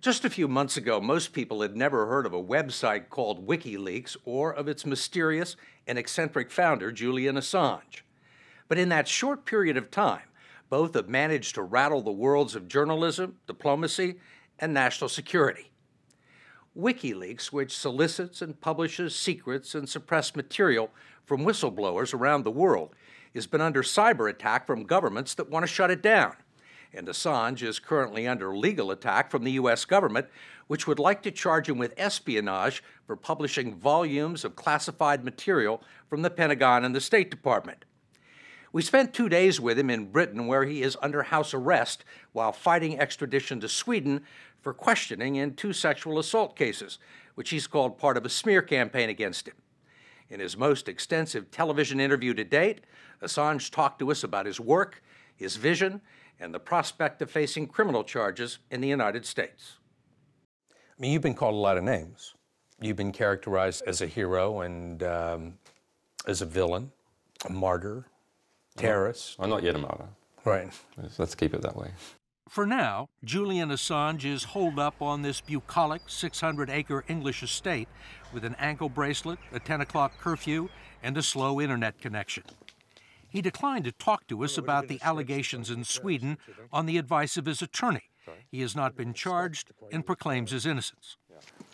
Just a few months ago, most people had never heard of a website called WikiLeaks or of its mysterious and eccentric founder, Julian Assange. But in that short period of time, both have managed to rattle the worlds of journalism, diplomacy, and national security. WikiLeaks, which solicits and publishes secrets and suppressed material from whistleblowers around the world, has been under cyber attack from governments that want to shut it down. And Assange is currently under legal attack from the U.S. government, which would like to charge him with espionage for publishing volumes of classified material from the Pentagon and the State Department. We spent 2 days with him in Britain, where he is under house arrest while fighting extradition to Sweden for questioning in 2 sexual assault cases, which he's called part of a smear campaign against him. In his most extensive television interview to date, Assange talked to us about his work, his vision, and the prospect of facing criminal charges in the United States. I mean, you've been called a lot of names. You've been characterized as a hero and as a villain, a martyr, terrorist. I'm not yet a martyr. Right. Let's keep it that way. For now, Julian Assange is holed up on this bucolic 600-acre English estate with an ankle bracelet, a 10 o'clock curfew, and a slow internet connection. He declined to talk to us about the allegations in Sweden on the advice of his attorney. He has not been charged and proclaims his innocence.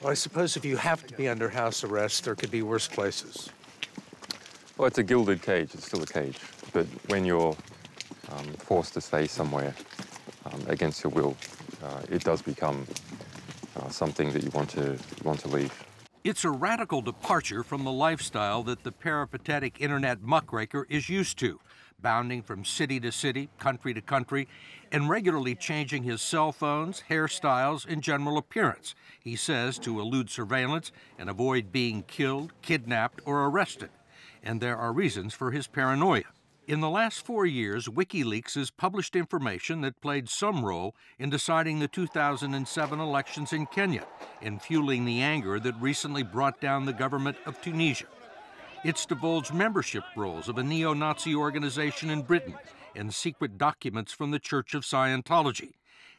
Well, I suppose if you have to be under house arrest, there could be worse places. Well, it's a gilded cage. It's still a cage. But when you're forced to stay somewhere against your will, it does become something that you want to leave. It's a radical departure from the lifestyle that the peripatetic internet muckraker is used to, bounding from city to city, country to country, and regularly changing his cell phones, hairstyles, and general appearance, he says, to elude surveillance and avoid being killed, kidnapped, or arrested. And there are reasons for his paranoia. In the last 4 years, WikiLeaks has published information that played some role in deciding the 2007 elections in Kenya and fueling the anger that recently brought down the government of Tunisia. It's divulged membership rolls of a neo-Nazi organization in Britain and secret documents from the Church of Scientology.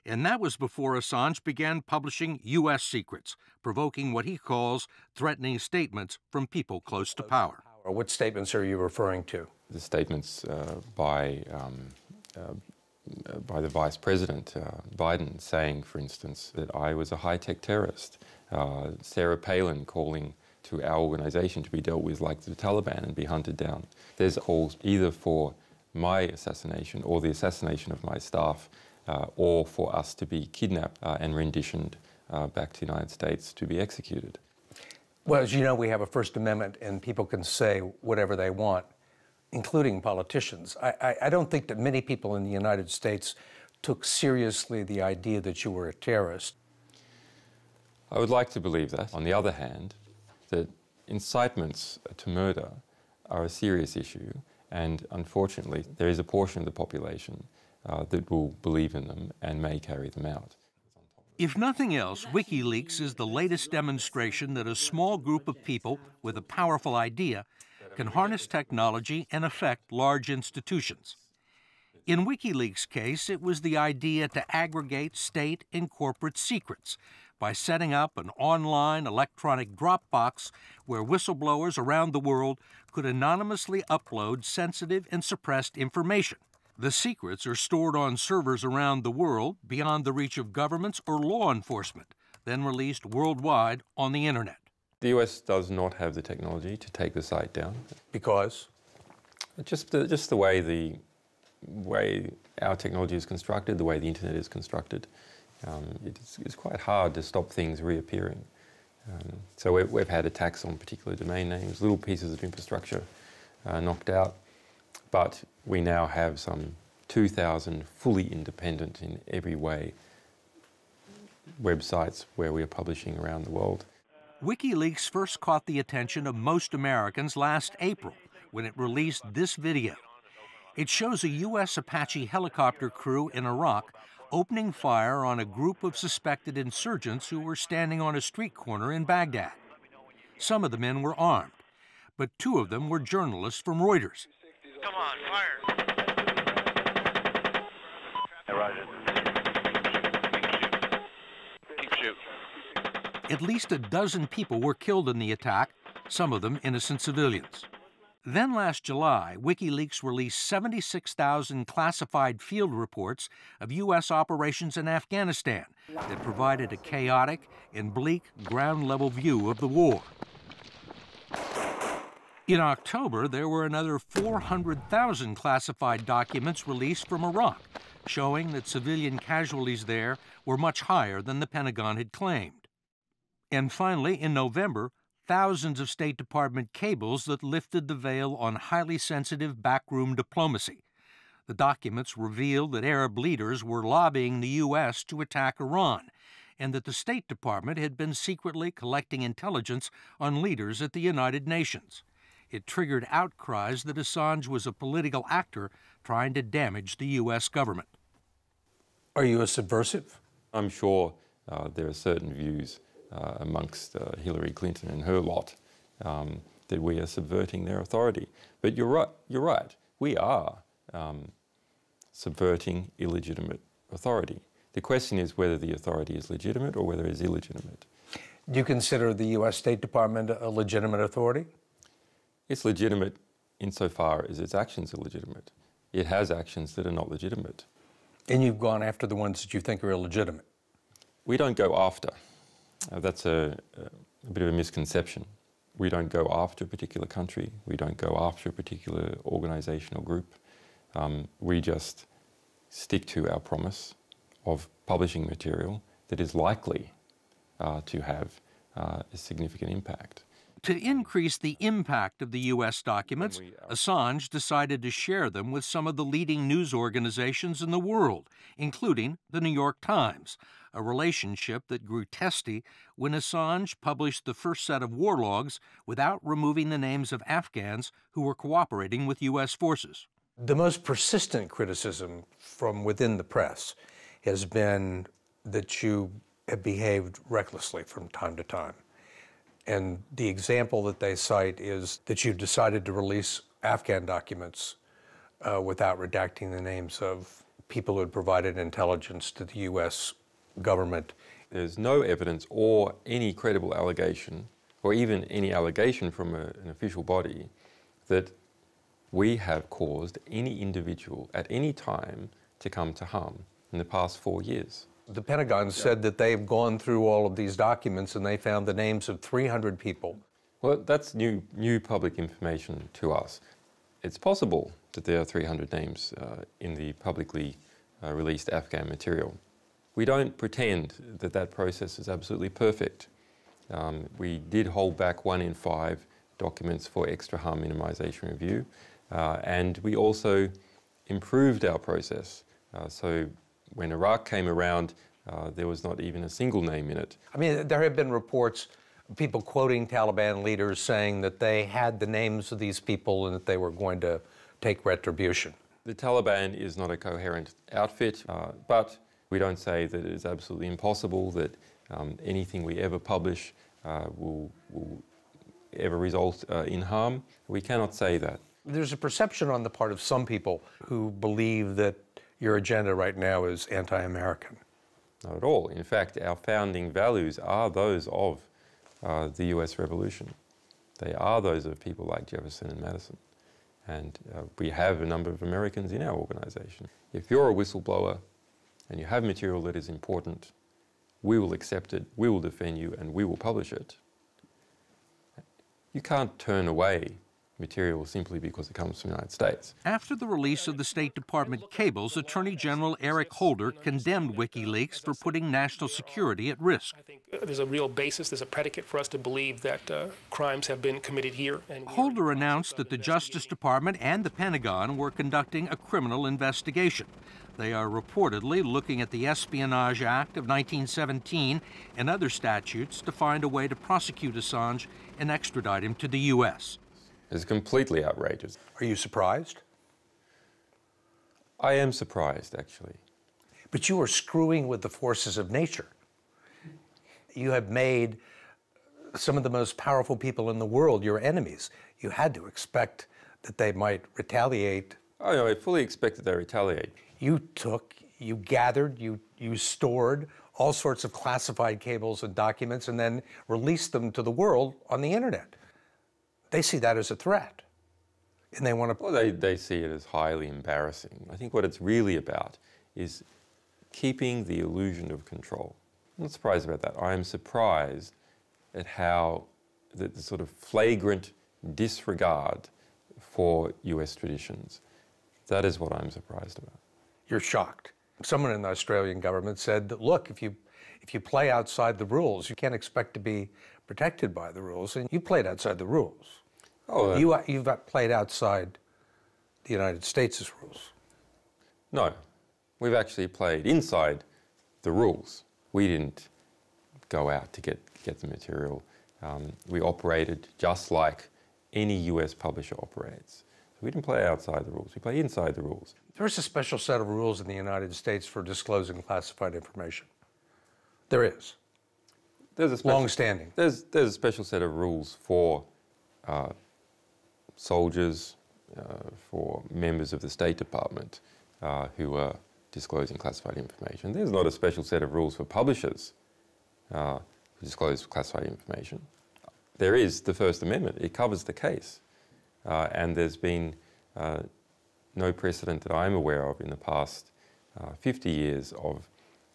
And that was before Assange began publishing U.S. secrets, provoking what he calls threatening statements from people close to power. What statements are you referring to? The statements by the Vice President, Biden, saying, for instance, that I was a high-tech terrorist. Sarah Palin calling to our organization to be dealt with like the Taliban and be hunted down. There's calls either for my assassination or the assassination of my staff, or for us to be kidnapped and renditioned back to the United States to be executed. Well, as you know, we have a First Amendment and people can say whatever they want, including politicians. I don't think that many people in the United States took seriously the idea that you were a terrorist. I would like to believe that. On the other hand, that incitements to murder are a serious issue, and unfortunately, there is a portion of the population that will believe in them and may carry them out. If nothing else, WikiLeaks is the latest demonstration that a small group of people with a powerful idea can harness technology and affect large institutions. In WikiLeaks' case, it was the idea to aggregate state and corporate secrets by setting up an online electronic Dropbox where whistleblowers around the world could anonymously upload sensitive and suppressed information. The secrets are stored on servers around the world beyond the reach of governments or law enforcement, then released worldwide on the internet. The US does not have the technology to take the site down. Because? Just the way our technology is constructed, the way the internet is constructed. It's quite hard to stop things reappearing. So we've had attacks on particular domain names, little pieces of infrastructure knocked out, but we now have some 2,000 fully independent in every way websites where we are publishing around the world. WikiLeaks first caught the attention of most Americans last April when it released this video. It shows a U.S. Apache helicopter crew in Iraq opening fire on a group of suspected insurgents who were standing on a street corner in Baghdad. Some of the men were armed, but 2 of them were journalists from Reuters. Come on, fire! Hey, Roger. Keep shooting. At least a dozen people were killed in the attack, some of them innocent civilians. Then last July, WikiLeaks released 76,000 classified field reports of U.S. operations in Afghanistan that provided a chaotic and bleak ground-level view of the war. In October, there were another 400,000 classified documents released from Iraq, showing that civilian casualties there were much higher than the Pentagon had claimed. And finally, in November, thousands of State Department cables that lifted the veil on highly sensitive backroom diplomacy. The documents revealed that Arab leaders were lobbying the U.S. to attack Iran, and that the State Department had been secretly collecting intelligence on leaders at the United Nations. It triggered outcries that Assange was a political actor trying to damage the U.S. government. Are you a subversive? I'm sure there are certain views amongst Hillary Clinton and her lot that we are subverting their authority. But you're right. We are subverting illegitimate authority. The question is whether the authority is legitimate or whether it is illegitimate. Do you consider the U.S. State Department a legitimate authority? It's legitimate insofar as its actions are legitimate. It has actions that are not legitimate. And you've gone after the ones that you think are illegitimate? We don't go after. That's a bit of a misconception. We don't go after a particular country. We don't go after a particular organisation or group. We just stick to our promise of publishing material that is likely to have a significant impact. To increase the impact of the U.S. documents, Assange decided to share them with some of the leading news organizations in the world, including the New York Times, a relationship that grew testy when Assange published the first set of war logs without removing the names of Afghans who were cooperating with U.S. forces. The most persistent criticism from within the press has been that you have behaved recklessly from time to time. And the example that they cite is that you decided to release Afghan documents without redacting the names of people who had provided intelligence to the U.S. government. There's no evidence or any credible allegation, or even any allegation from an official body, that we have caused any individual at any time to come to harm in the past 4 years. The Pentagon said that they've gone through all of these documents and they found the names of 300 people. Well, that's new public information to us. It's possible that there are 300 names in the publicly released Afghan material. We don't pretend that that process is absolutely perfect. We did hold back 1 in 5 documents for extra harm minimisation review, and we also improved our process. So when Iraq came around, there was not even a single name in it. I mean, there have been reports, people quoting Taliban leaders saying that they had the names of these people and that they were going to take retribution. The Taliban is not a coherent outfit, but we don't say that it is absolutely impossible that anything we ever publish will ever result in harm. We cannot say that. There's a perception on the part of some people who believe that your agenda right now is anti-American. Not at all. In fact, our founding values are those of the US Revolution. They are those of people like Jefferson and Madison. And we have a number of Americans in our organization. If you're a whistleblower and you have material that is important, we will accept it, we will defend you, and we will publish it. You can't turn away material simply because it comes from the United States. After the release of the State Department cables, Attorney General Eric Holder condemned WikiLeaks for putting national security at risk. I think there's a real basis, there's a predicate for us to believe that crimes have been committed here. And Holder announced that the Justice Department and the Pentagon were conducting a criminal investigation. They are reportedly looking at the Espionage Act of 1917 and other statutes to find a way to prosecute Assange and extradite him to the U.S. It's completely outrageous. Are you surprised? I am surprised, actually. But you are screwing with the forces of nature. You have made some of the most powerful people in the world your enemies. You had to expect that they might retaliate. Oh, no, I fully expect that they retaliate. You gathered, you stored all sorts of classified cables and documents and then release them to the world on the internet. They see that as a threat. And they want to... Well, they see it as highly embarrassing. I think what it's really about is keeping the illusion of control. I'm not surprised about that. I am surprised at how the sort of flagrant disregard for US traditions. That is what I'm surprised about. You're shocked. Someone in the Australian government said that, look, if you play outside the rules, you can't expect to be protected by the rules, and you played outside the rules. Oh, You've played outside the United States' rules. No, we've actually played inside the rules. We didn't go out to get the material. We operated just like any US publisher operates. So we didn't play outside the rules, we play inside the rules. There's a special set of rules in the United States for disclosing classified information. There is. There's a special, long-standing. There's a special set of rules for soldiers, for members of the State Department who are disclosing classified information. There's not a special set of rules for publishers who disclose classified information. There is the First Amendment. It covers the case. And there's been no precedent that I'm aware of in the past 50 years of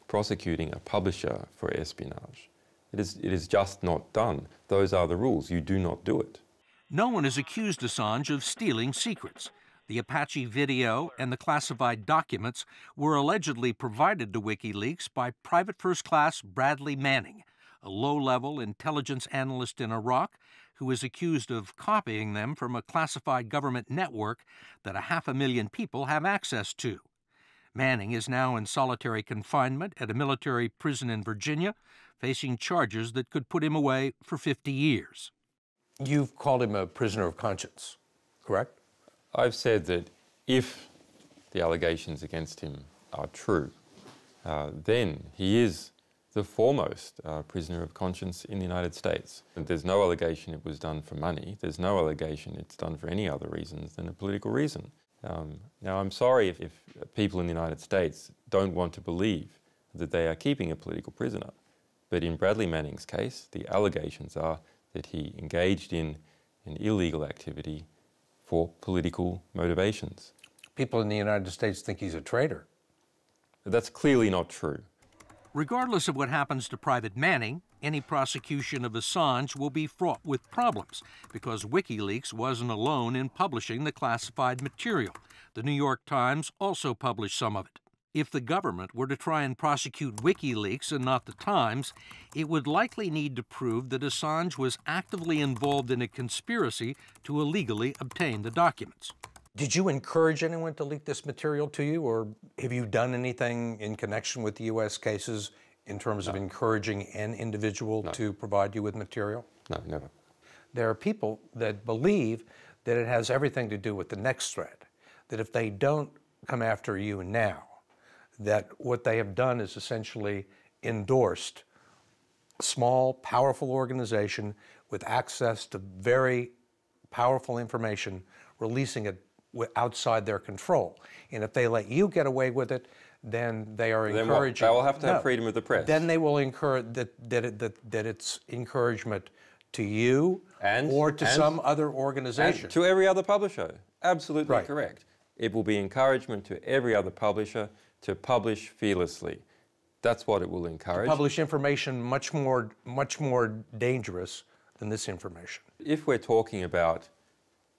prosecuting a publisher for espionage. It is just not done. Those are the rules. You do not do it. No one has accused Assange of stealing secrets. The Apache video and the classified documents were allegedly provided to WikiLeaks by Private First Class Bradley Manning, a low-level intelligence analyst in Iraq who is accused of copying them from a classified government network that 500,000 people have access to. Manning is now in solitary confinement at a military prison in Virginia, facing charges that could put him away for 50 years. You've called him a prisoner of conscience, correct? I've said that if the allegations against him are true, then he is the foremost prisoner of conscience in the United States. And there's no allegation it was done for money. There's no allegation it's done for any other reasons than a political reason. Now, I'm sorry if people in the United States don't want to believe that they are keeping a political prisoner. But in Bradley Manning's case, the allegations are that he engaged in an illegal activity for political motivations. People in the United States think he's a traitor. That's clearly not true. Regardless of what happens to Private Manning, any prosecution of Assange will be fraught with problems because WikiLeaks wasn't alone in publishing the classified material. The New York Times also published some of it. If the government were to try and prosecute WikiLeaks and not the Times, it would likely need to prove that Assange was actively involved in a conspiracy to illegally obtain the documents. Did you encourage anyone to leak this material to you, or have you done anything in connection with the U.S. cases in terms of encouraging an individual to provide you with material? No, never. There are people that believe that it has everything to do with the next threat, that if they don't come after you now, that what they have done is essentially endorsed a small, powerful organization with access to very powerful information, releasing it outside their control. And if they let you get away with it, then they are encouraging... They will have to have freedom of the press. Then they will encourage that it's encouragement to you or to some other organization. And to every other publisher. Absolutely Right. correct. It will be encouragement to every other publisher to publish fearlessly. That's what it will encourage. To publish information much more dangerous than this information. If we're talking about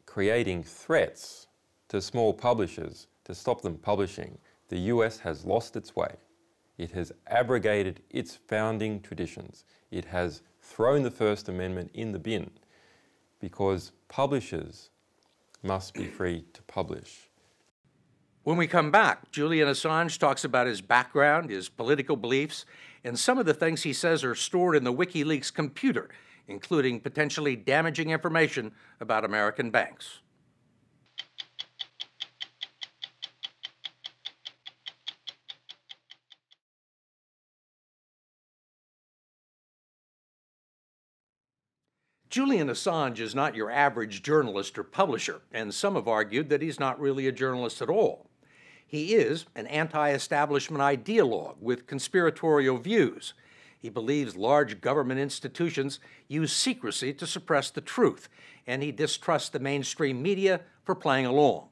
creating threats to small publishers to stop them publishing, the US has lost its way. It has abrogated its founding traditions. It has thrown the First Amendment in the bin because publishers must be free to publish. When we come back, Julian Assange talks about his background, his political beliefs, and some of the things he says are stored in the WikiLeaks computer, including potentially damaging information about American banks. Julian Assange is not your average journalist or publisher, and some have argued that he's not really a journalist at all. He is an anti-establishment ideologue with conspiratorial views. He believes large government institutions use secrecy to suppress the truth, and he distrusts the mainstream media for playing along.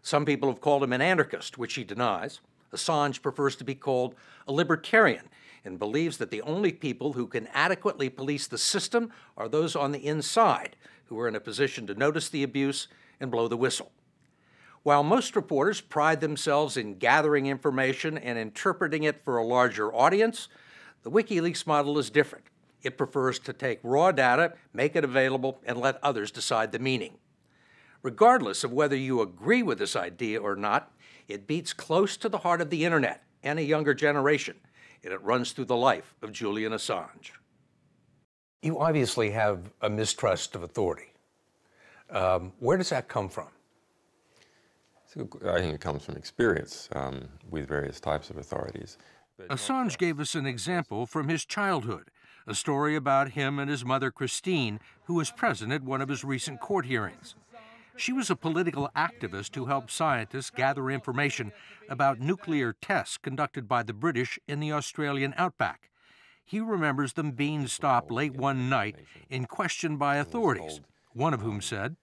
Some people have called him an anarchist, which he denies. Assange prefers to be called a libertarian and believes that the only people who can adequately police the system are those on the inside, who are in a position to notice the abuse and blow the whistle. While most reporters pride themselves in gathering information and interpreting it for a larger audience, the WikiLeaks model is different. It prefers to take raw data, make it available, and let others decide the meaning. Regardless of whether you agree with this idea or not, it beats close to the heart of the internet and a younger generation, and it runs through the life of Julian Assange. You obviously have a mistrust of authority. Where does that come from? I think it comes from experience with various types of authorities. Assange gave us an example from his childhood, a story about him and his mother, Christine, who was present at one of his recent court hearings. She was a political activist who helped scientists gather information about nuclear tests conducted by the British in the Australian outback. He remembers them being stopped late one night and questioned by authorities, one of whom said,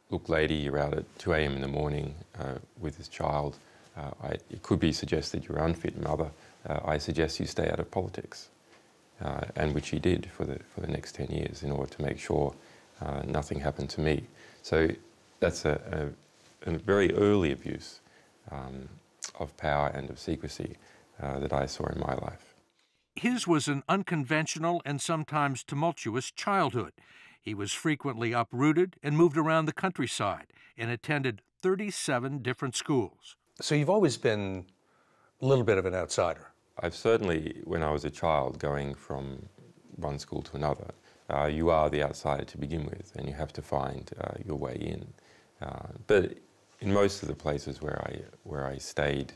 "Look, lady, you're out at 2 a.m. in the morning with this child. It could be suggested you're unfit, mother. I suggest you stay out of politics." And which he did for the next 10 years in order to make sure nothing happened to me. So that's a very early abuse of power and of secrecy that I saw in my life. His was an unconventional and sometimes tumultuous childhood. He was frequently uprooted and moved around the countryside and attended 37 different schools. So you've always been a little bit of an outsider. I've certainly, when I was a child, going from one school to another, you are the outsider to begin with, and you have to find your way in. But in most of the places where I stayed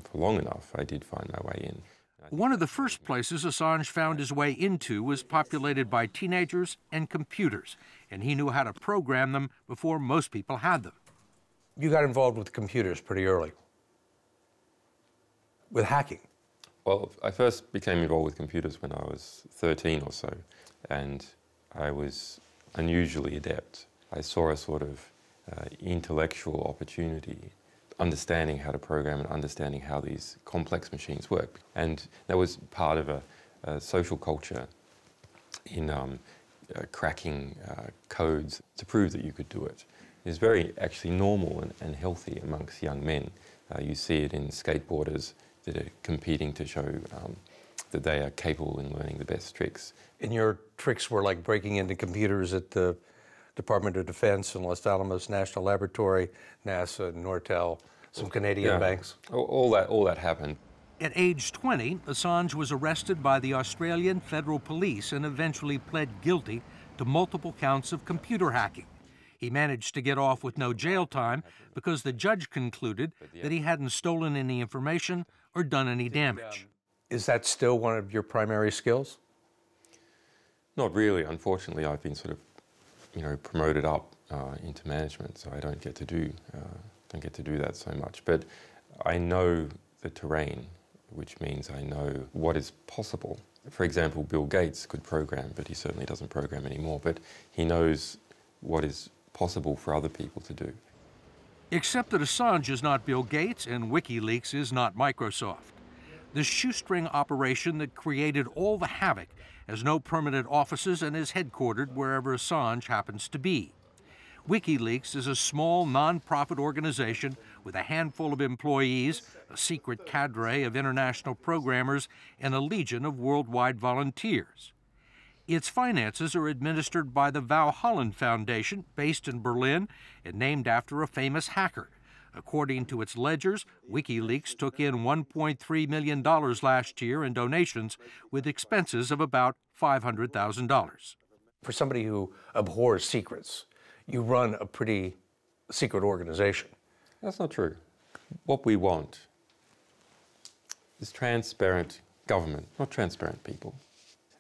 for long enough, I did find my way in. One of the first places Assange found his way into was populated by teenagers and computers, and he knew how to program them before most people had them. You got involved with computers pretty early, with hacking. Well, I first became involved with computers when I was 13 or so, and I was unusually adept. I saw a sort of intellectual opportunity, understanding how to program and understanding how these complex machines work. And that was part of a social culture in cracking codes to prove that you could do it. It's very actually normal and healthy amongst young men. You see it in skateboarders that are competing to show that they are capable in learning the best tricks. And your tricks were like breaking into computers at the Department of Defense and Los Alamos National Laboratory, NASA, Nortel, some Canadian banks. All that happened. At age 20, Assange was arrested by the Australian Federal Police and eventually pled guilty to multiple counts of computer hacking. He managed to get off with no jail time because the judge concluded that he hadn't stolen any information or done any damage. Is that still one of your primary skills? Not really. Unfortunately, I've been sort of, promoted up into management, so I don't get to do that so much. But I know the terrain, which means I know what is possible. For example, Bill Gates could program, but he certainly doesn't program anymore. But he knows what is possible for other people to do. Except that Assange is not Bill Gates and WikiLeaks is not Microsoft. The shoestring operation that created all the havoc has no permanent offices and is headquartered wherever Assange happens to be. WikiLeaks is a small non-profit organization with a handful of employees, a secret cadre of international programmers, and a legion of worldwide volunteers. Its finances are administered by the Val Holland Foundation, based in Berlin and named after a famous hacker. According to its ledgers, WikiLeaks took in $1.3 million last year in donations, with expenses of about $500,000. For somebody who abhors secrets, you run a pretty secret organization. That's not true. What we want is transparent government, not transparent people.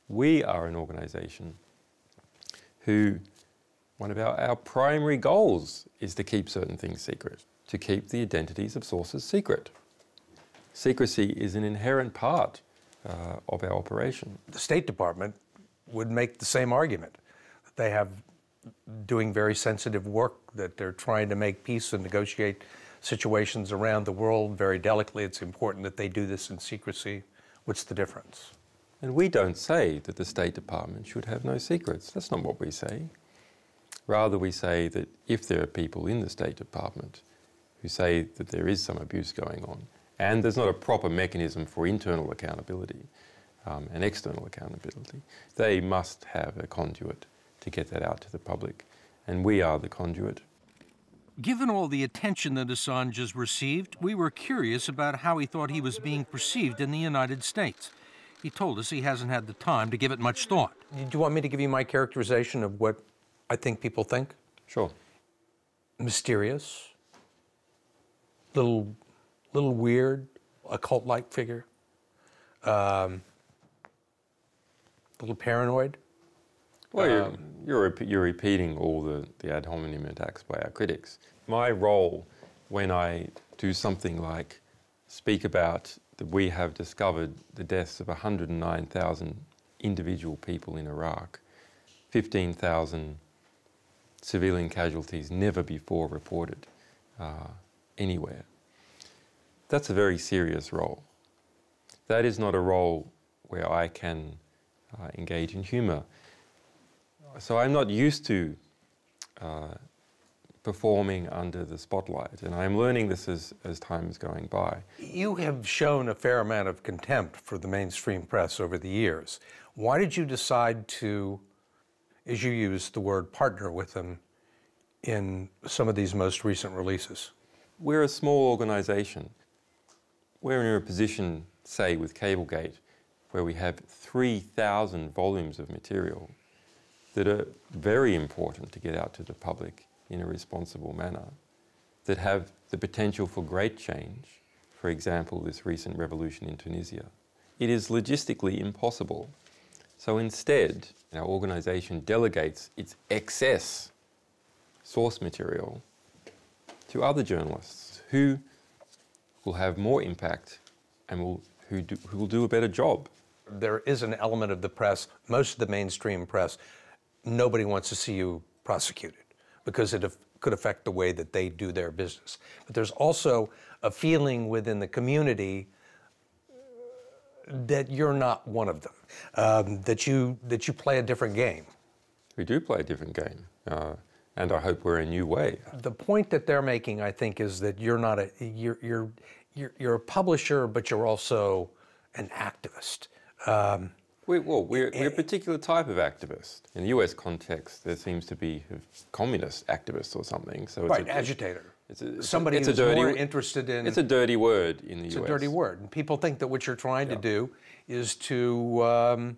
We are an organization who, one of our primary goals is to keep certain things secret. to keep the identities of sources secret. Secrecy is an inherent part of our operation. The State Department would make the same argument. They have doing very sensitive work, that they're trying to make peace and negotiate situations around the world very delicately. It's important that they do this in secrecy. What's the difference? And we don't say that the State Department should have no secrets. That's not what we say. Rather, we say that if there are people in the State Department who say that there is some abuse going on, and there's not a proper mechanism for internal accountability and external accountability, they must have a conduit to get that out to the public. And we are the conduit. Given all the attention that Assange has received, we were curious about how he thought he was being perceived in the United States. He told us he hasn't had the time to give it much thought. Do you want me to give you my characterization of what I think people think? Sure. Mysterious, little weird, a cult-like figure, little paranoid. Well, you're repeating all the ad hominem attacks by our critics. My role when I do something like speak about that we have discovered the deaths of 109,000 individual people in Iraq, 15,000 civilian casualties never before reported anywhere. That's a very serious role. That is not a role where I can engage in humour. So I'm not used to performing under the spotlight, and I'm learning this as time is going by. You have shown a fair amount of contempt for the mainstream press over the years. Why did you decide to, as you used the word, partner with them in some of these most recent releases? We're a small organisation. We're in a position, say, with Cablegate, where we have 3,000 volumes of material that are very important to get out to the public in a responsible manner, that have the potential for great change. For example, this recent revolution in Tunisia. It is logistically impossible. So instead, our organisation delegates its excess source material to other journalists who will have more impact and who will do a better job. There is an element of the press, most of the mainstream press, nobody wants to see you prosecuted because it could affect the way that they do their business. But there's also a feeling within the community that you're not one of them, that you play a different game. We do play a different game, and I hope we're a new way. The point that they're making, I think, is that you're not you're a publisher, but you're also an activist. We're a particular type of activist. In the US context, there seems to be a communist activist or something. So it's agitator. Somebody who's more interested in... It's a dirty word in the US. It's a dirty word. And people think that what you're trying to do is to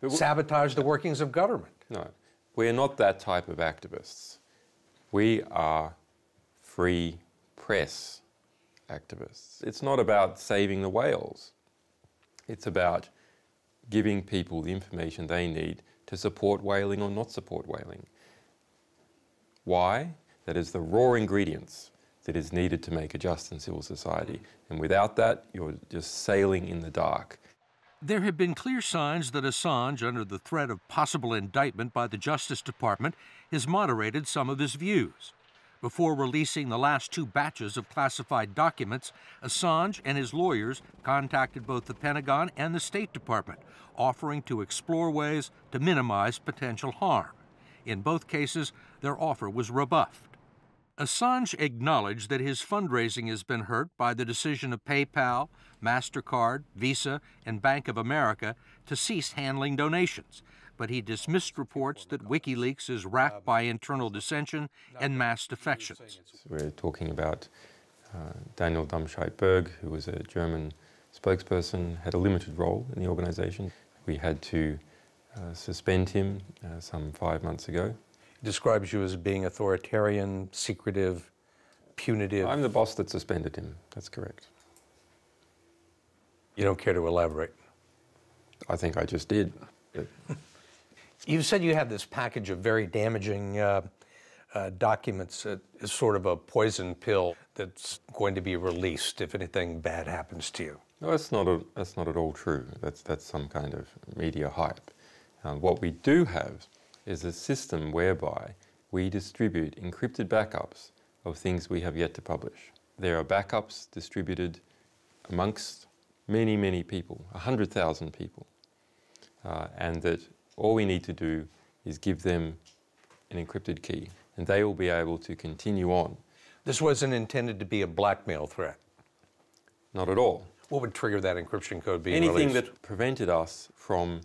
sabotage the workings of government. No, we're not that type of activists. We are free press activists. It's not about saving the whales. It's about giving people the information they need to support whaling or not support whaling. Why? That is the raw ingredients that is needed to make a just and civil society. And without that, you're just sailing in the dark. There have been clear signs that Assange, under the threat of possible indictment by the Justice Department, has moderated some of his views. Before releasing the last 2 batches of classified documents, Assange and his lawyers contacted both the Pentagon and the State Department, offering to explore ways to minimize potential harm. In both cases, their offer was rebuffed. Assange acknowledged that his fundraising has been hurt by the decision of PayPal, MasterCard, Visa, and Bank of America to cease handling donations, but he dismissed reports that WikiLeaks is racked by internal dissension and mass defections. We're talking about Daniel Dumscheit-Berg, who was a German spokesperson, had a limited role in the organisation. We had to suspend him some 5 months ago. He describes you as being authoritarian, secretive, punitive. I'm the boss that suspended him, that's correct. You don't care to elaborate? I think I just did. You said you had this package of very damaging documents as sort of a poison pill that's going to be released if anything bad happens to you. No, that's not at all true. That's some kind of media hype. What we do have is a system whereby we distribute encrypted backups of things we have yet to publish. There are backups distributed amongst many, many people, 100,000 people, and that all we need to do is give them an encrypted key, and they will be able to continue on. This wasn't intended to be a blackmail threat. Not at all. What would trigger that encryption code being Anything released? that prevented us from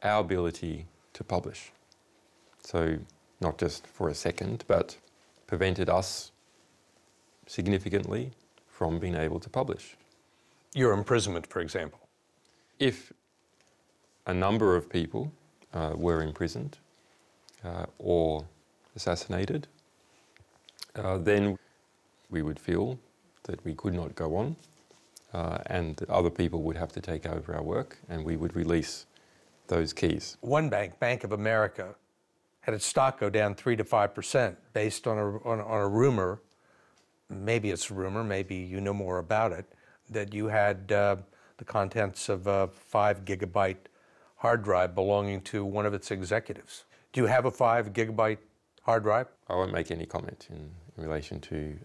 our ability to publish. So not just for a second, but prevented us significantly from being able to publish. Your imprisonment, for example. If a number of people were imprisoned or assassinated, then we would feel that we could not go on, and that other people would have to take over our work, and we would release those keys. One bank, Bank of America, had its stock go down 3 to 5% based on a rumor, maybe it's a rumor, maybe you know more about it, that you had the contents of a 5 gigabyte hard drive belonging to one of its executives. Do you have a 5 gigabyte hard drive? I won't make any comment in relation to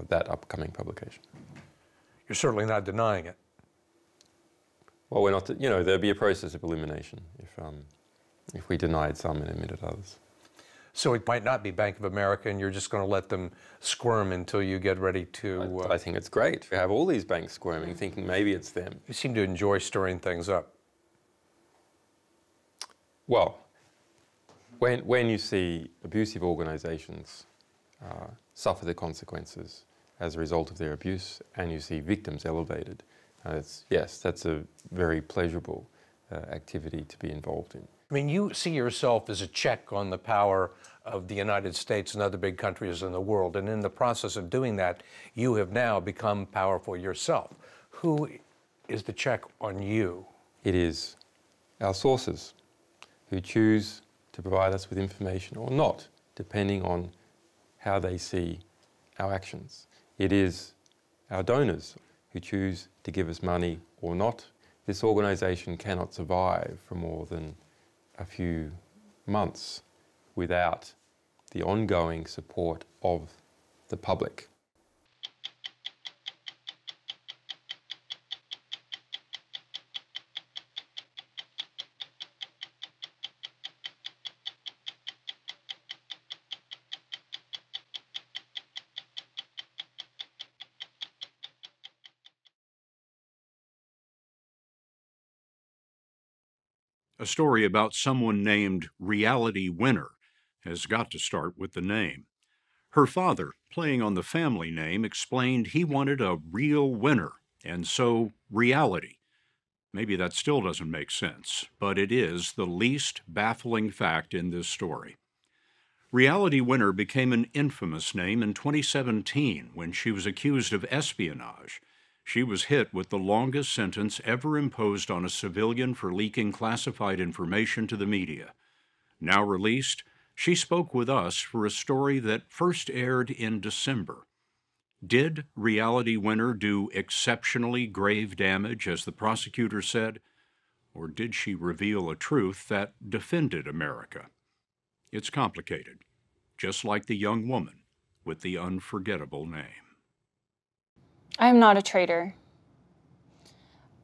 that upcoming publication. You're certainly not denying it. Well, we're not, there'd be a process of elimination if we denied some and admitted others. So it might not be Bank of America and you're just going to let them squirm until you get ready to... I think it's great. We have all these banks squirming, thinking maybe it's them. You seem to enjoy stirring things up. Well, when you see abusive organisations suffer the consequences as a result of their abuse, and you see victims elevated, yes, that's a very pleasurable activity to be involved in. I mean, you see yourself as a check on the power of the United States and other big countries in the world, and in the process of doing that, you have now become powerful yourself. Who is the check on you? It is our sources who choose to provide us with information or not, depending on how they see our actions. It is our donors who choose to give us money or not. This organisation cannot survive for more than a few months without the ongoing support of the public. A story about someone named Reality Winner has got to start with the name. Her father, playing on the family name, explained he wanted a real winner, and so Reality. Maybe that still doesn't make sense, but it is the least baffling fact in this story. Reality Winner became an infamous name in 2017 when she was accused of espionage. She was hit with the longest sentence ever imposed on a civilian for leaking classified information to the media. Now released, she spoke with us for a story that first aired in December. Did Reality Winner do exceptionally grave damage, as the prosecutor said, or did she reveal a truth that defended America? It's complicated, just like the young woman with the unforgettable name. I am not a traitor.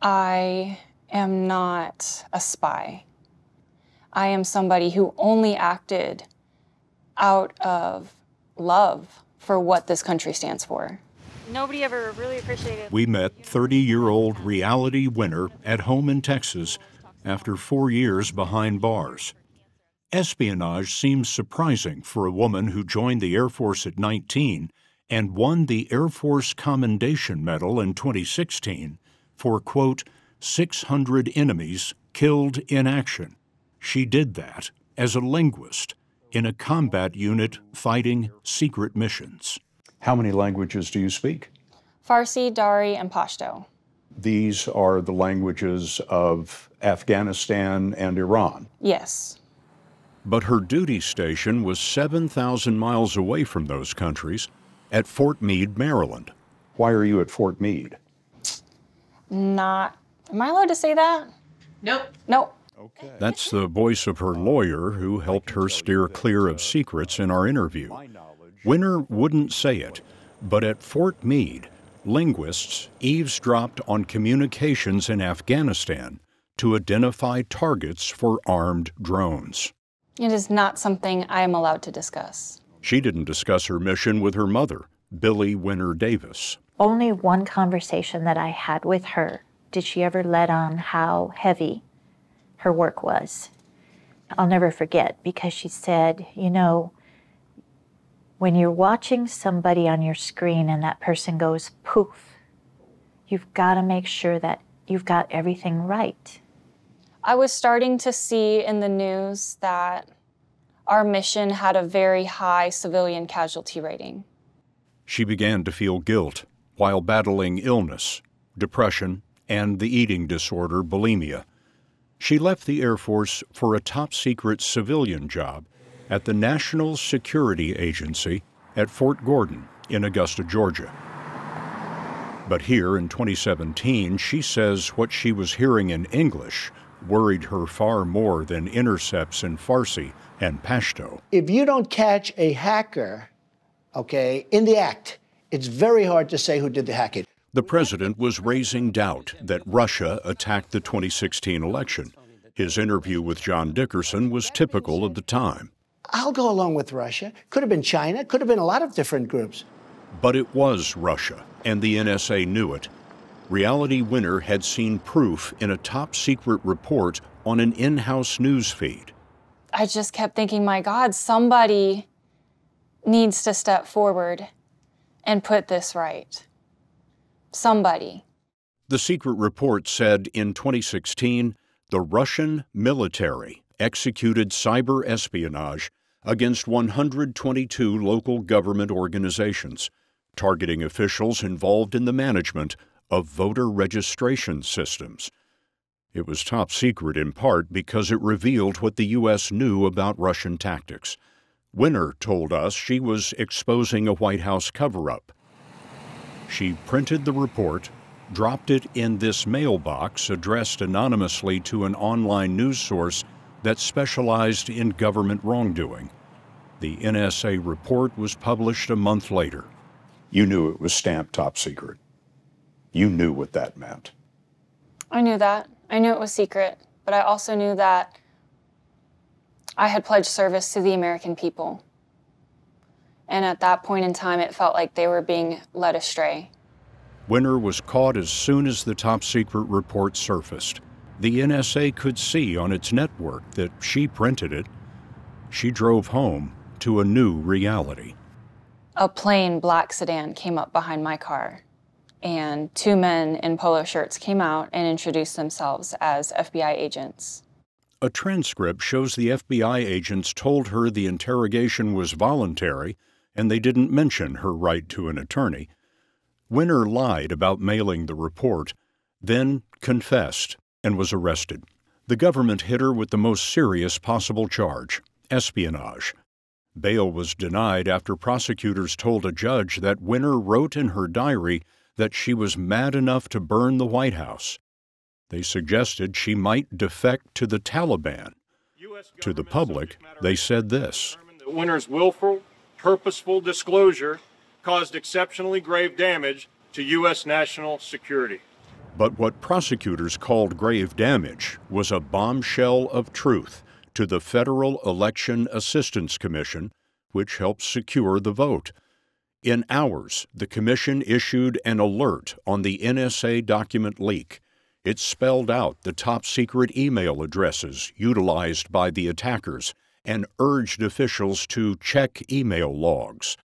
I am not a spy. I am somebody who only acted out of love for what this country stands for. Nobody ever really appreciated. We met 30-year-old Reality Winner at home in Texas after 4 years behind bars. Espionage seems surprising for a woman who joined the Air Force at 19 and won the Air Force Commendation Medal in 2016 for, quote, 600 enemies killed in action. She did that as a linguist in a combat unit fighting secret missions. How many languages do you speak? Farsi, Dari, and Pashto. These are the languages of Afghanistan and Iran. Yes. but her duty station was 7,000 miles away from those countries at Fort Meade, Maryland. Why are you at Fort Meade? Am I allowed to say that? Nope. Nope. Okay. That's the voice of her lawyer who helped her steer clear of secrets in our interview. Winner wouldn't say it, but at Fort Meade, linguists eavesdropped on communications in Afghanistan to identify targets for armed drones. It is not something I am allowed to discuss. She didn't discuss her mission with her mother, Billy Winner Davis. Only one conversation that I had with her did she ever let on how heavy her work was. I'll never forget, because she said, you know, when you're watching somebody on your screen and that person goes poof, you've got to make sure that you've got everything right. I was starting to see in the news that our mission had a very high civilian casualty rating. She began to feel guilt while battling illness, depression, and the eating disorder bulimia. She left the Air Force for a top-secret civilian job at the National Security Agency at Fort Gordon in Augusta, Georgia. But here in 2017, she says what she was hearing in English worried her far more than intercepts in Farsi and Pashto. If you don't catch a hacker, okay, in the act, it's very hard to say who did the hacking. The president was raising doubt that Russia attacked the 2016 election. His interview with John Dickerson was typical of the time. I'll go along with Russia. Could have been China, could have been a lot of different groups. But it was Russia, and the NSA knew it. Reality Winner had seen proof in a top-secret report on an in-house news feed. I just kept thinking, my God, somebody needs to step forward and put this right. Somebody. The secret report said in 2016, the Russian military executed cyber espionage against 122 local government organizations, targeting officials involved in the management of voter registration systems. It was top secret in part because it revealed what the U.S. knew about Russian tactics. Winner told us she was exposing a White House cover-up. She printed the report, dropped it in this mailbox addressed anonymously to an online news source that specialized in government wrongdoing. The NSA report was published a month later. You knew it was stamped top secret. You knew what that meant. I knew that. I knew it was secret, but I also knew that I had pledged service to the American people. And at that point in time, it felt like they were being led astray. Winner was caught as soon as the top-secret report surfaced. The NSA could see on its network that she printed it. She drove home to a new reality. A plain black sedan came up behind my car, and two men in polo shirts came out and introduced themselves as FBI agents. A transcript shows the FBI agents told her the interrogation was voluntary and they didn't mention her right to an attorney. Winner lied about mailing the report, then confessed and was arrested. The government hit her with the most serious possible charge, espionage. Bail was denied after prosecutors told a judge that Winner wrote in her diary that she was mad enough to burn the White House. They suggested she might defect to the Taliban. To the public, they said this. Winner's willful, purposeful disclosure caused exceptionally grave damage to U.S. national security. But what prosecutors called grave damage was a bombshell of truth to the Federal Election Assistance Commission, which helped secure the vote. In hours, the commission issued an alert on the NSA document leak. It spelled out the top-secret email addresses utilized by the attackers and urged officials to check email logs.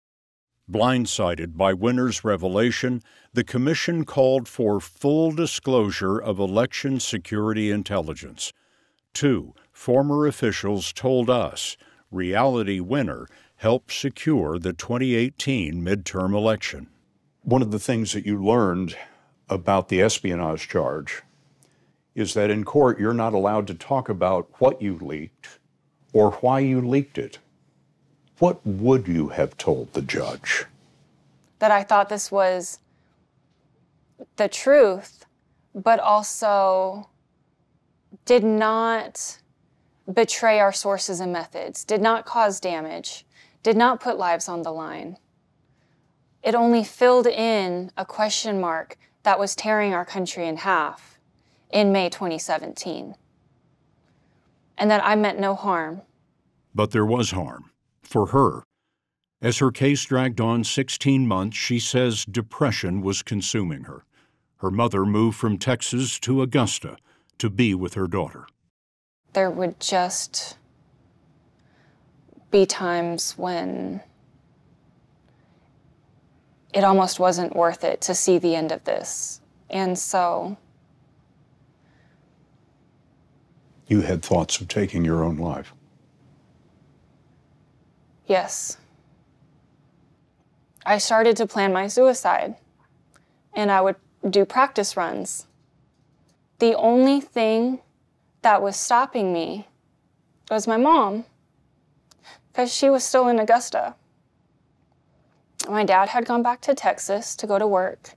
Blindsided by Winner's revelation, the commission called for full disclosure of election security intelligence. 2 former officials told us Reality Winner helped secure the 2018 midterm election. One of the things that you learned about the espionage charge is that in court you're not allowed to talk about what you leaked or why you leaked it, what would you have told the judge? That I thought this was the truth, but also did not betray our sources and methods, did not cause damage, did not put lives on the line. It only filled in a question mark that was tearing our country in half in May 2017. And that I meant no harm. But there was harm, for her. As her case dragged on 16 months, she says depression was consuming her. Her mother moved from Texas to Augusta to be with her daughter. There would just be times when it almost wasn't worth it to see the end of this. And so... You had thoughts of taking your own life? Yes. I started to plan my suicide, and I would do practice runs. The only thing that was stopping me was my mom, because she was still in Augusta. My dad had gone back to Texas to go to work,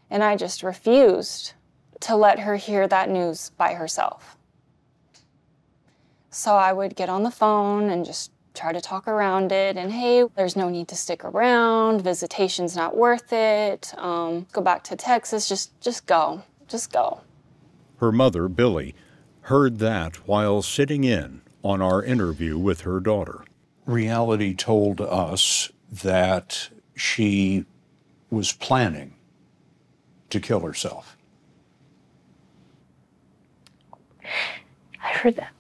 and I just refused to let her hear that news by herself. So I would get on the phone and just try to talk around it, and hey, there's no need to stick around, visitation's not worth it, go back to Texas, just go. Her mother, Billy, heard that while sitting in on our interview with her daughter. Reality told us that she was planning to kill herself. I heard that.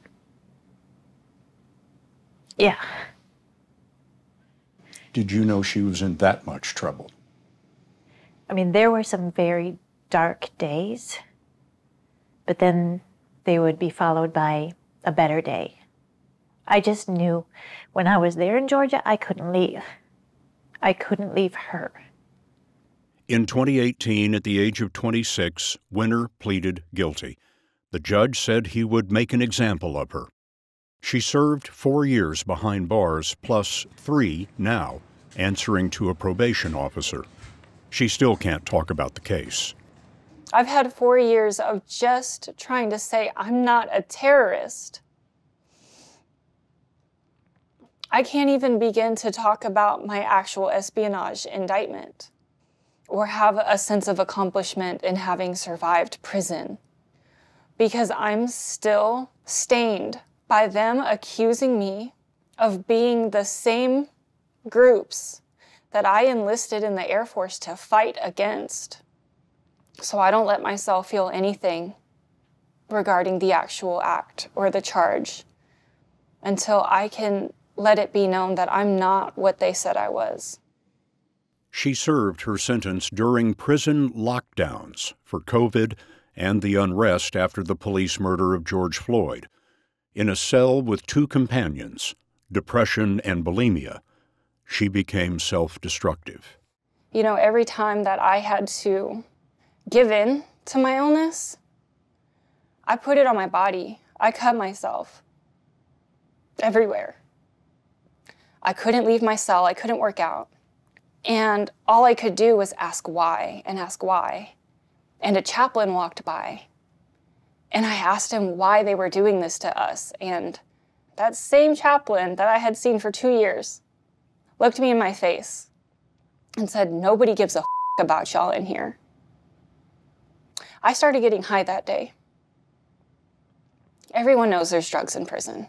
Yeah. Did you know she was in that much trouble? I mean, there were some very dark days, but then they would be followed by a better day. I just knew when I was there in Georgia, I couldn't leave. I couldn't leave her. In 2018, at the age of 26, Winter pleaded guilty. The judge said he would make an example of her. She served 4 years behind bars, plus 3 now, answering to a probation officer. She still can't talk about the case. I've had 4 years of just trying to say I'm not a terrorist. I can't even begin to talk about my actual espionage indictment or have a sense of accomplishment in having survived prison, because I'm still stained by them accusing me of being the same groups that I enlisted in the Air Force to fight against. So I don't let myself feel anything regarding the actual act or the charge until I can let it be known that I'm not what they said I was. She served her sentence during prison lockdowns for COVID and the unrest after the police murder of George Floyd. In a cell with 2 companions, depression and bulimia, she became self-destructive. You know, every time that I had to give in to my illness, I put it on my body. I cut myself everywhere. I couldn't leave my cell. I couldn't work out. And all I could do was ask why and ask why. And a chaplain walked by. And I asked him why they were doing this to us. And that same chaplain that I had seen for 2 years looked me in my face and said, "Nobody gives a about y'all in here." I started getting high that day. Everyone knows there's drugs in prison.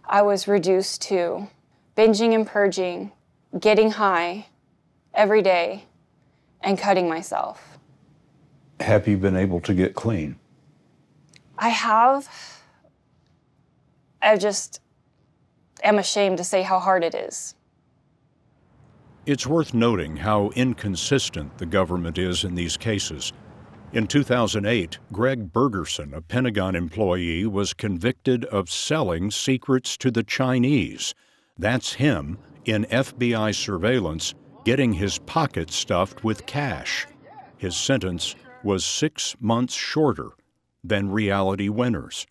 I was reduced to binging and purging, getting high every day, and cutting myself. Have you been able to get clean? I have. I just am ashamed to say how hard it is. It's worth noting how inconsistent the government is in these cases. In 2008, Greg Bergerson, a Pentagon employee, was convicted of selling secrets to the Chinese. That's him, in FBI surveillance, getting his pockets stuffed with cash. His sentence was 6 months shorter than Reality Winners.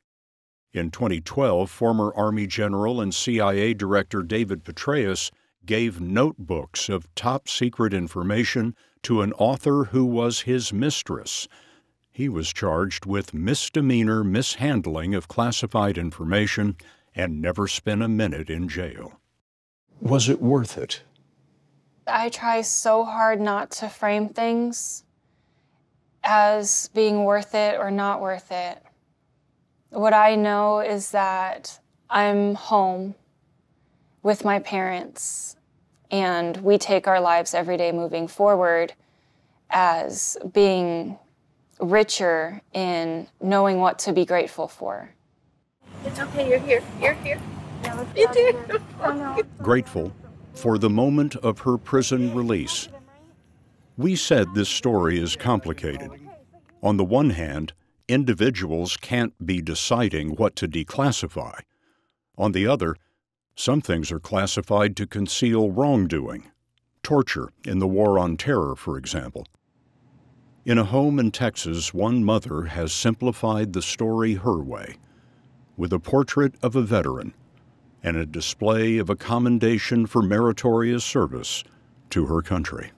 In 2012, former Army General and CIA Director David Petraeus gave notebooks of top-secret information to an author who was his mistress. He was charged with misdemeanor mishandling of classified information and never spent a minute in jail. Was it worth it? I try so hard not to frame things as being worth it or not worth it. What I know is that I'm home with my parents, and we take our lives every day moving forward as being richer in knowing what to be grateful for. It's okay, you're here. You're here. You do. Oh, no. Grateful for the moment of her prison release. We said this story is complicated. On the one hand, individuals can't be deciding what to declassify. On the other, some things are classified to conceal wrongdoing. Torture in the War on Terror, for example. In a home in Texas, one mother has simplified the story her way, with a portrait of a veteran and a display of a commendation for meritorious service to her country.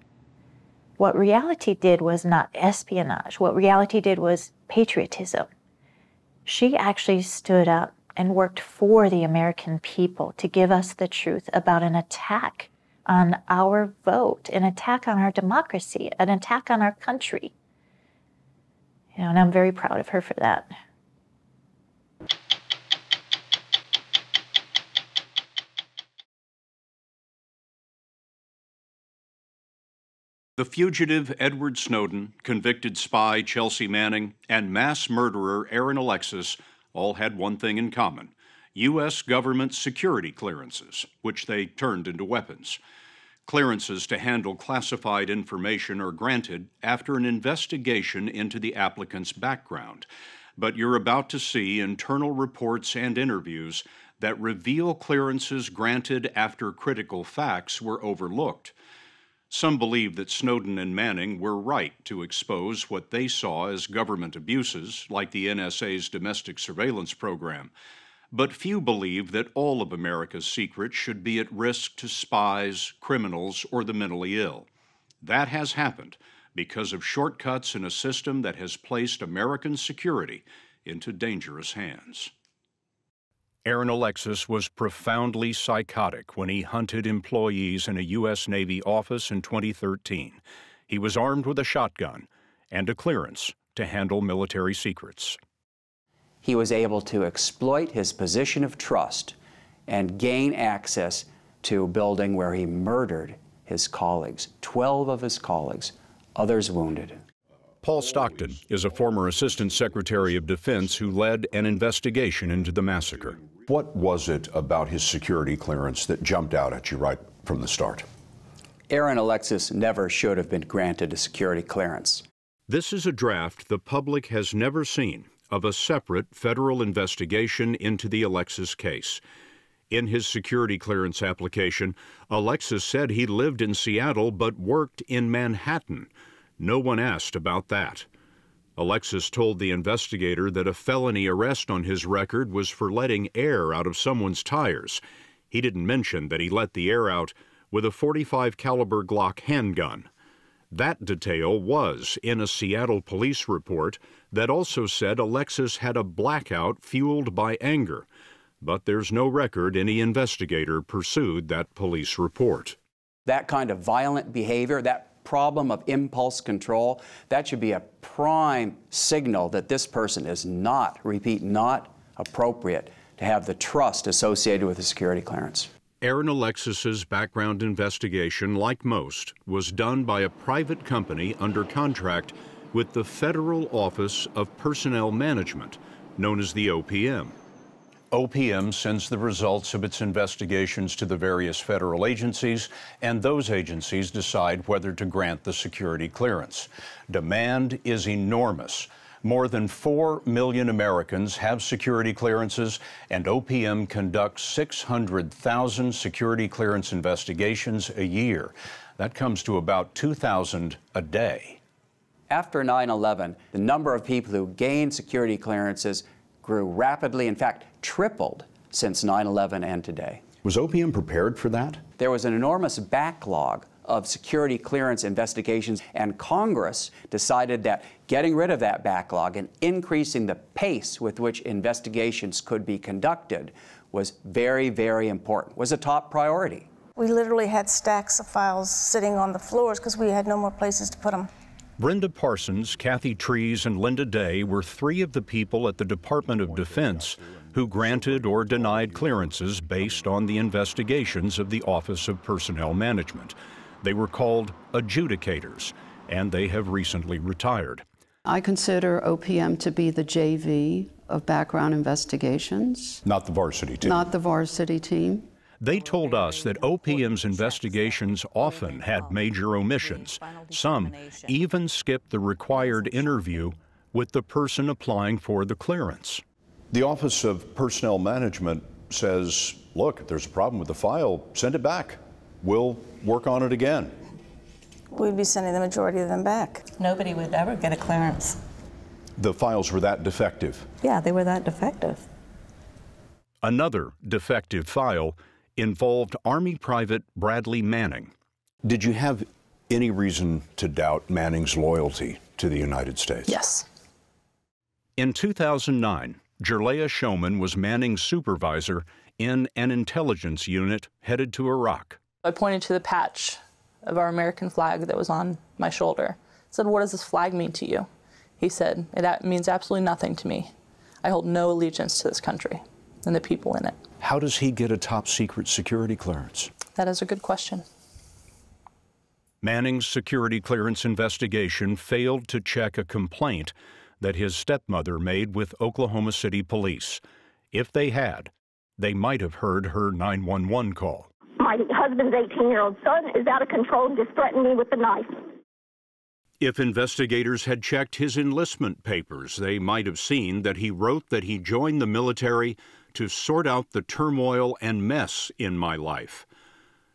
What reality did was not espionage. What reality did was patriotism. She actually stood up and worked for the American people to give us the truth about an attack on our vote, an attack on our democracy, an attack on our country. You know, and I'm very proud of her for that. The fugitive Edward Snowden, convicted spy Chelsea Manning, and mass murderer Aaron Alexis all had one thing in common: U.S. government security clearances, which they turned into weapons. Clearances to handle classified information are granted after an investigation into the applicant's background. But you're about to see internal reports and interviews that reveal clearances granted after critical facts were overlooked. Some believe that Snowden and Manning were right to expose what they saw as government abuses, like the NSA's domestic surveillance program. But few believe that all of America's secrets should be at risk to spies, criminals, or the mentally ill. That has happened because of shortcuts in a system that has placed American security into dangerous hands. Aaron Alexis was profoundly psychotic when he hunted employees in a U.S. Navy office in 2013. He was armed with a shotgun and a clearance to handle military secrets. He was able to exploit his position of trust and gain access to a building where he murdered his colleagues, 12 of his colleagues, others wounded. Paul Stockton is a former Assistant Secretary of Defense who led an investigation into the massacre. What was it about his security clearance that jumped out at you right from the start? Aaron Alexis never should have been granted a security clearance. This is a draft the public has never seen of a separate federal investigation into the Alexis case. In his security clearance application, Alexis said he lived in Seattle but worked in Manhattan. No one asked about that. Alexis told the investigator that a felony arrest on his record was for letting air out of someone's tires. He didn't mention that he let the air out with a .45 caliber Glock handgun. That detail was in a Seattle police report that also said Alexis had a blackout fueled by anger. But there's no record any investigator pursued that police report. That kind of violent behavior, that problem of impulse control, that should be a prime signal that this person is not, repeat, not appropriate to have the trust associated with a security clearance. Aaron Alexis's background investigation, like most, was done by a private company under contract with the Federal Office of Personnel Management, known as the OPM. OPM sends the results of its investigations to the various federal agencies, and those agencies decide whether to grant the security clearance. Demand is enormous. More than 4 million Americans have security clearances, and OPM conducts 600,000 security clearance investigations a year. That comes to about 2,000 a day. After 9/11, the number of people who gained security clearances grew rapidly, in fact, tripled since 9/11 and today. Was OPM prepared for that? There was an enormous backlog of security clearance investigations, and Congress decided that getting rid of that backlog and increasing the pace with which investigations could be conducted was very, very important, was a top priority. We literally had stacks of files sitting on the floors because we had no more places to put them. Brenda Parsons, Kathy Trees, and Linda Day were three of the people at the Department of Defense who granted or denied clearances based on the investigations of the Office of Personnel Management. They were called adjudicators, and they have recently retired. I consider OPM to be the JV of background investigations. Not the varsity team. Not the varsity team. They told us that OPM's investigations often had major omissions. Some even skipped the required interview with the person applying for the clearance. The Office of Personnel Management says, look, if there's a problem with the file, send it back. We'll work on it again. We'd be sending the majority of them back. Nobody would ever get a clearance. The files were that defective? Yeah, they were that defective. Another defective file involved Army Private Bradley Manning. Did you have any reason to doubt Manning's loyalty to the United States? Yes. In 2009, Julian Assange was Manning's supervisor in an intelligence unit headed to Iraq. I pointed to the patch of our American flag that was on my shoulder. I said, "What does this flag mean to you?" He said, "It means absolutely nothing to me. I hold no allegiance to this country and the people in it." How does he get a top secret security clearance? That is a good question. Manning's security clearance investigation failed to check a complaint that his stepmother made with Oklahoma City police. If they had, they might have heard her 911 call. My husband's 18-year-old son is out of control and just threatened me with a knife. If investigators had checked his enlistment papers, they might have seen that he wrote that he joined the military to sort out the turmoil and mess in my life.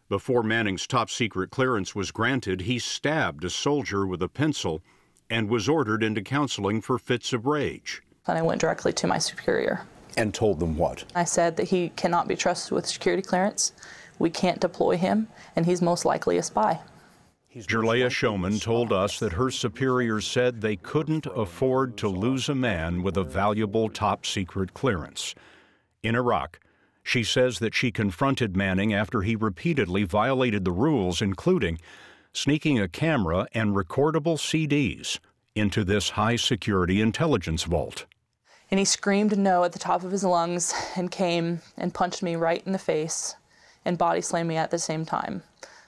Before Manning's top-secret clearance was granted, he stabbed a soldier with a pencil and was ordered into counseling for fits of rage. And I went directly to my superior. And told them what? I said that he cannot be trusted with security clearance. We can't deploy him, and he's most likely a spy. Julian Assange told us that her superiors said they couldn't afford to lose a man with a valuable top-secret clearance. In Iraq, she says that she confronted Manning after he repeatedly violated the rules, including sneaking a camera and recordable CDs into this high-security intelligence vault. And he screamed no at the top of his lungs and came and punched me right in the face and body slammed me at the same time.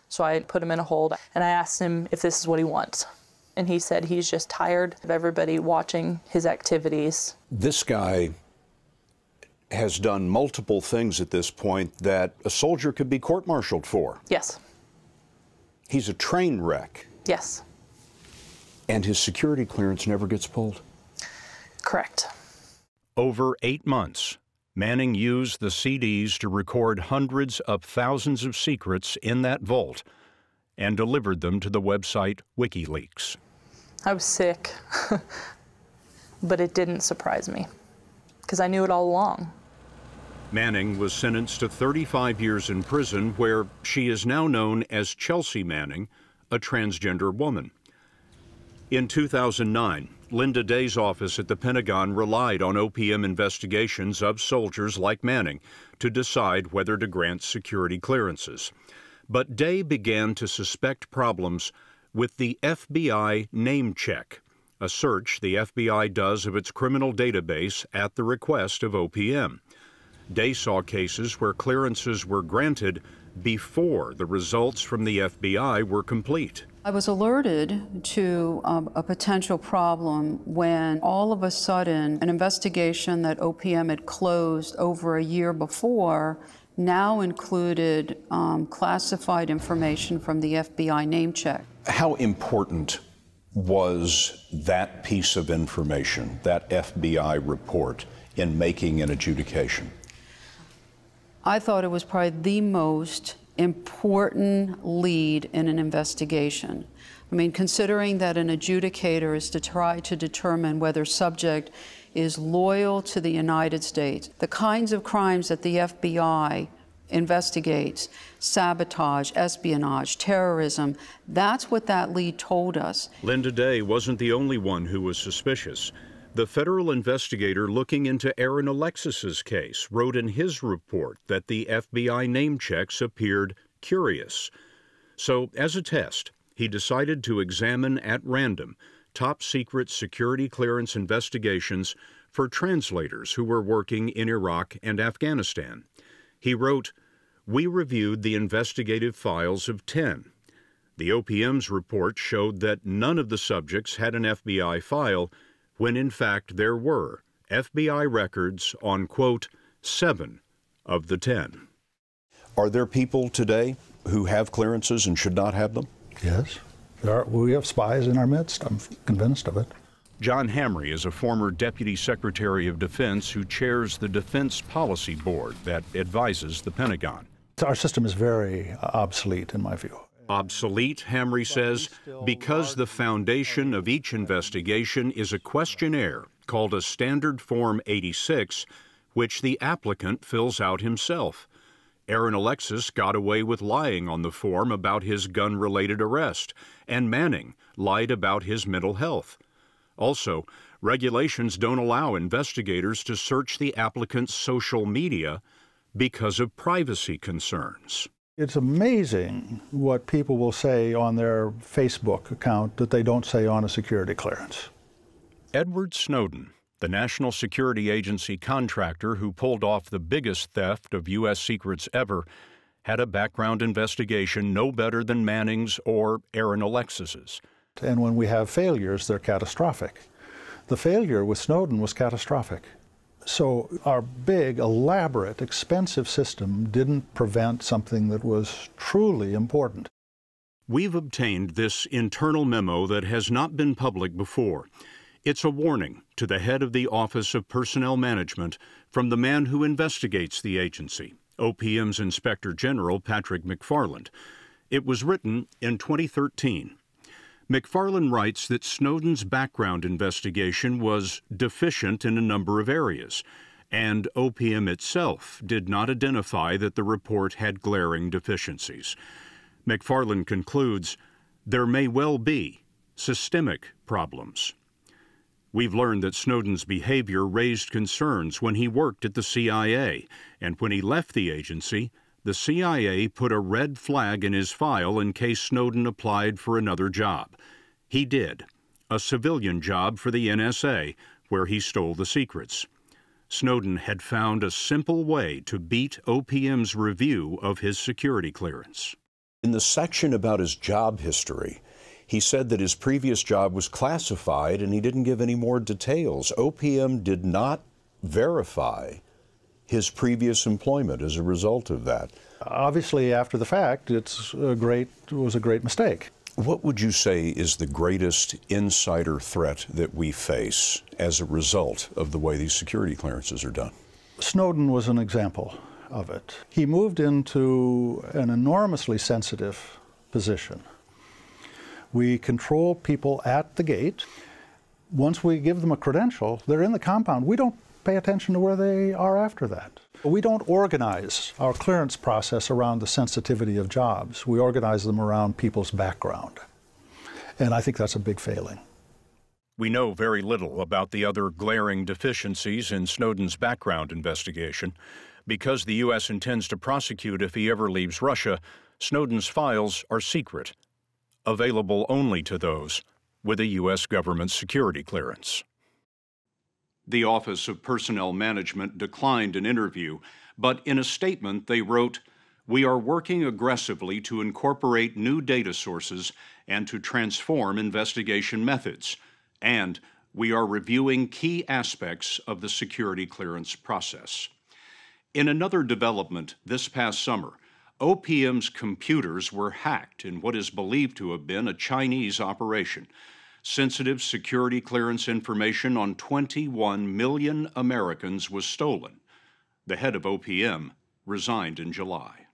So I put him in a hold, and I asked him if this is what he wants. And he said he's just tired of everybody watching his activities. This guy has done multiple things at this point that a soldier could be court-martialed for. Yes. He's a train wreck. Yes. And his security clearance never gets pulled. Correct. Over 8 months, Manning used the CDs to record hundreds of thousands of secrets in that vault and delivered them to the website WikiLeaks. I was sick, but it didn't surprise me because I knew it all along. Manning was sentenced to 35 years in prison, where she is now known as Chelsea Manning, a transgender woman. In 2009, Linda Day's office at the Pentagon relied on OPM investigations of soldiers like Manning to decide whether to grant security clearances. But Day began to suspect problems with the FBI name check, a search the FBI does of its criminal database at the request of OPM. Day saw cases where clearances were granted before the results from the FBI were complete. I was alerted to a potential problem when all of a sudden an investigation that OPM had closed over a year before now included classified information from the FBI name check. How important was that piece of information, that FBI report, in making an adjudication? I thought it was probably the most important lead in an investigation. I mean, considering that an adjudicator is to try to determine whether subject is loyal to the United States. The kinds of crimes that the FBI investigates, sabotage, espionage, terrorism, that's what that lead told us. Linda Day wasn't the only one who was suspicious. The federal investigator looking into Aaron Alexis's case wrote in his report that the FBI name checks appeared curious. So, as a test, he decided to examine at random top-secret security clearance investigations for translators who were working in Iraq and Afghanistan. He wrote, "We reviewed the investigative files of 10. The OPM's report showed that none of the subjects had an FBI file, when in fact there were FBI records on, quote, 7 of the 10. Are there people today who have clearances and should not have them? Yes. We have spies in our midst. I'm convinced of it. John Hamre is a former Deputy Secretary of Defense who chairs the Defense Policy Board that advises the Pentagon. Our system is very obsolete, in my view. Obsolete, Hamre says, because the foundation of each investigation is a questionnaire called a Standard Form 86, which the applicant fills out himself. Aaron Alexis got away with lying on the form about his gun-related arrest, and Manning lied about his mental health. Also, regulations don't allow investigators to search the applicant's social media because of privacy concerns. It's amazing what people will say on their Facebook account that they don't say on a security clearance. Edward Snowden, the National Security Agency contractor who pulled off the biggest theft of U.S. secrets ever, had a background investigation no better than Manning's or Aaron Alexis's. And when we have failures, they're catastrophic. The failure with Snowden was catastrophic. So our big, elaborate, expensive system didn't prevent something that was truly important. We've obtained this internal memo that has not been public before. It's a warning to the head of the Office of Personnel Management from the man who investigates the agency, OPM's Inspector General Patrick McFarland. It was written in 2013. McFarland writes that Snowden's background investigation was deficient in a number of areas, and OPM itself did not identify that the report had glaring deficiencies. McFarland concludes, there may well be systemic problems. We've learned that Snowden's behavior raised concerns when he worked at the CIA, and when he left the agency, the CIA put a red flag in his file in case Snowden applied for another job. He did, a civilian job for the NSA, where he stole the secrets. Snowden had found a simple way to beat OPM's review of his security clearance. In the section about his job history, he said that his previous job was classified and he didn't give any more details. OPM did not verify his previous employment as a result of that. Obviously, after the fact, it was a great mistake. What would you say is the greatest insider threat that we face as a result of the way these security clearances are done? Snowden was an example of it. He moved into an enormously sensitive position. We control people at the gate. Once we give them a credential, they're in the compound. We don't pay attention to where they are after that. We don't organize our clearance process around the sensitivity of jobs. We organize them around people's background. And I think that's a big failing. We know very little about the other glaring deficiencies in Snowden's background investigation. Because the U.S. intends to prosecute if he ever leaves Russia, Snowden's files are secret, available only to those with a U.S. government security clearance. The Office of Personnel Management declined an interview, but in a statement they wrote, "We are working aggressively to incorporate new data sources and to transform investigation methods, and we are reviewing key aspects of the security clearance process." In another development this past summer, OPM's computers were hacked in what is believed to have been a Chinese operation. Sensitive security clearance information on 21 million Americans was stolen. The head of OPM resigned in July.